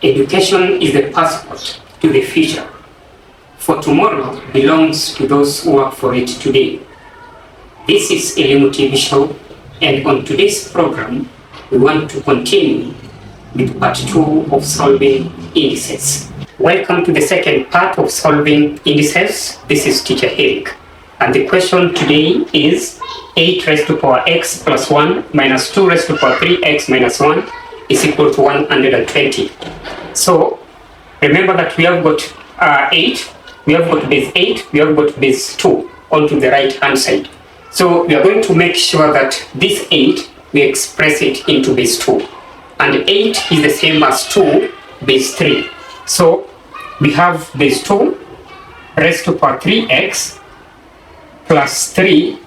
Education is the passport to the future, for tomorrow belongs to those who work for it today. This is Elimu TV Show, and on today's program, we want to continue with part 2 of solving indices. Welcome to the second part of solving indices. This is Teacher Eric, and the question today is 8 raised to the power x plus 1 minus 2 raised to the power 3x minus 1 is equal to 120. So remember that we have got 8, we have got base 8, we have got base 2 onto the right hand side. So we are going to make sure that this 8, we express it into base 2. And 8 is the same as 2 base 3. So we have base 2 raised to power 3x plus 3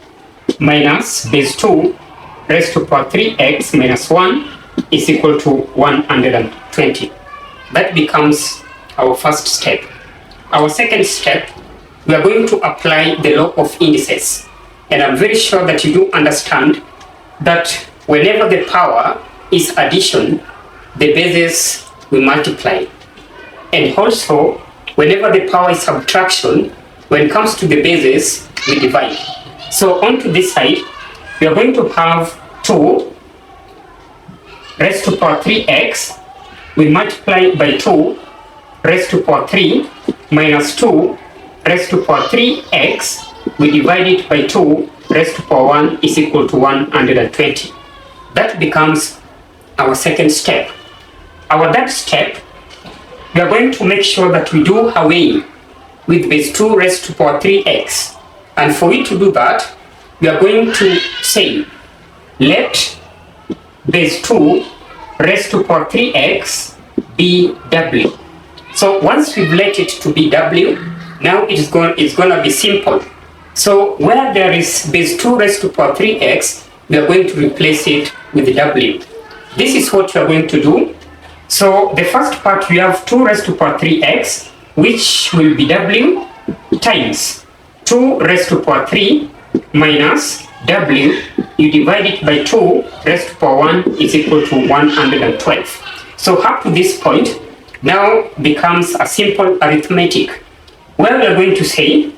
minus base 2 raised to power 3x minus 1 is equal to 120. That becomes our first step. Our second step, we are going to apply the law of indices. And I'm very sure that you do understand that whenever the power is addition, the bases will multiply. And also, whenever the power is subtraction, when it comes to the bases, we divide. So onto this side, we are going to have 2 raised to power 3x, we multiply by 2 raised to power 3 minus 2 raised to power 3x, we divide it by 2 raised to power 1 is equal to 120. That becomes our second step. Our third step, we are going to make sure that we do away with base 2 raised to power 3x. And for we to do that, we are going to say, let base 2 raised to power 3x be w. So once we've let it to be w, now it's going to be simple. So where there is base 2 raised to power 3x, we are going to replace it with w. This is what we are going to do. So the first part, we have 2 raised to power 3x, which will be w times 2 raised to power 3 minus w, you divide it by 2 raised to power 1 is equal to 112. So up to this point, now becomes a simple arithmetic, where we are going to say,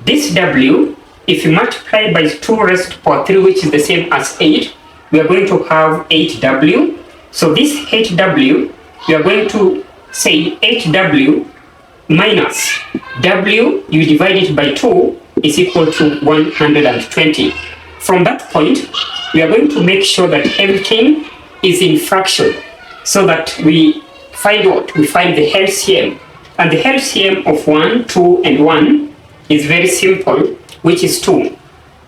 this w, if you multiply by 2 raised to power 3, which is the same as 8, we are going to have 8w. So this 8w, we are going to say 8w minus w, you divide it by 2, is equal to 120. From that point, we are going to make sure that everything is in fraction, so that we find what? We find the LCM. And the LCM of 1, 2, and 1 is very simple, which is 2.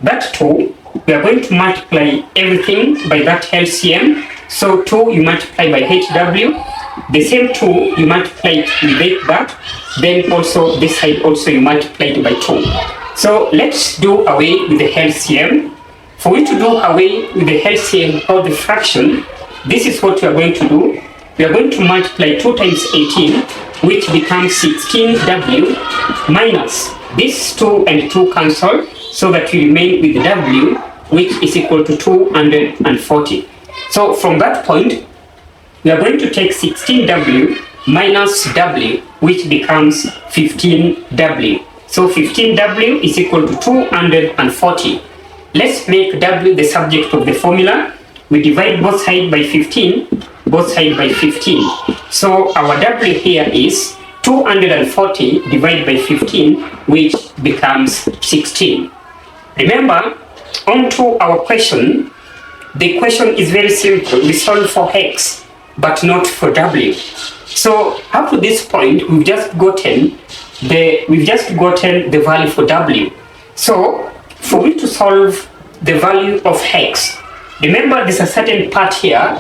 That 2, we are going to multiply everything by that LCM. So 2 you multiply by HW, the same 2 you multiply it with that, then also this side also you multiply it by 2. So let's do away with the LCM. For we to do away with the LCM or the fraction, this is what we are going to do. We are going to multiply 2 times 18, which becomes 16w, minus this 2 and 2 cancel, so that we remain with w, which is equal to 240. So from that point, we are going to take 16w minus w, which becomes 15w. So 15w is equal to 240. Let's make w the subject of the formula. We divide both sides by 15, both sides by 15. So our w here is 240 divided by 15, which becomes 16. Remember, on to our question. The question is very simple. We solve for x, but not for w. So up to this point, we've just gotten the value for w. So for we to solve the value of x, remember there's a certain part here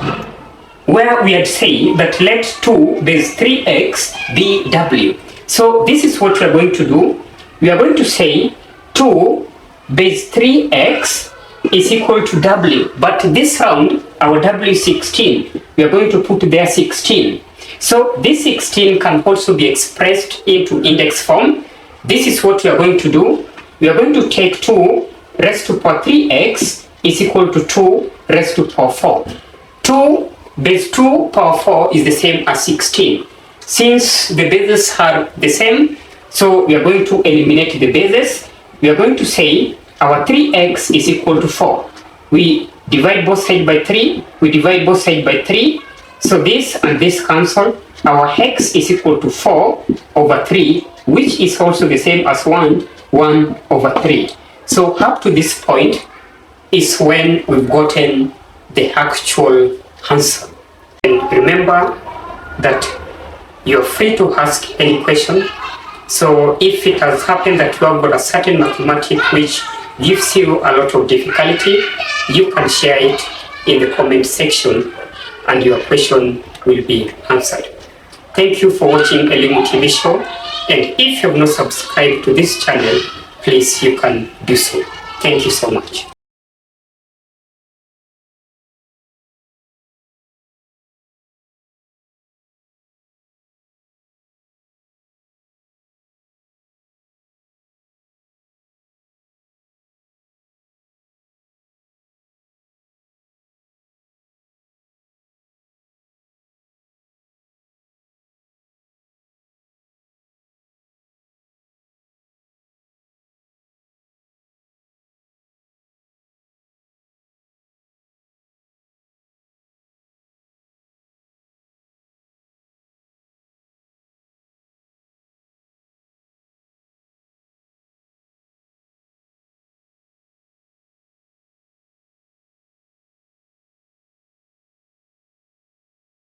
where we had said that let 2 base 3x be w. So this is what we are going to do. We are going to say 2 base 3x is equal to w, but this round our w is 16. We are going to put there 16. So this 16 can also be expressed into index form. This is what we are going to do. We are going to take 2 raised to power 3x is equal to 2 raised to power 4. 2 base 2 power 4 is the same as 16. Since the bases are the same, so we are going to eliminate the bases. We are going to say our 3x is equal to 4. We divide both sides by 3. We divide both sides by 3. So this and this cancel. Our x is equal to 4 over 3, which is also the same as 1 over 3. So up to this point is when we've gotten the actual answer. And remember that you're free to ask any question. So if it has happened that you have got a certain mathematics which gives you a lot of difficulty, you can share it in the comment section and your question will be answered. Thank you for watching Elimu TV Show, and if you have not subscribed to this channel, please you can do so. Thank you so much.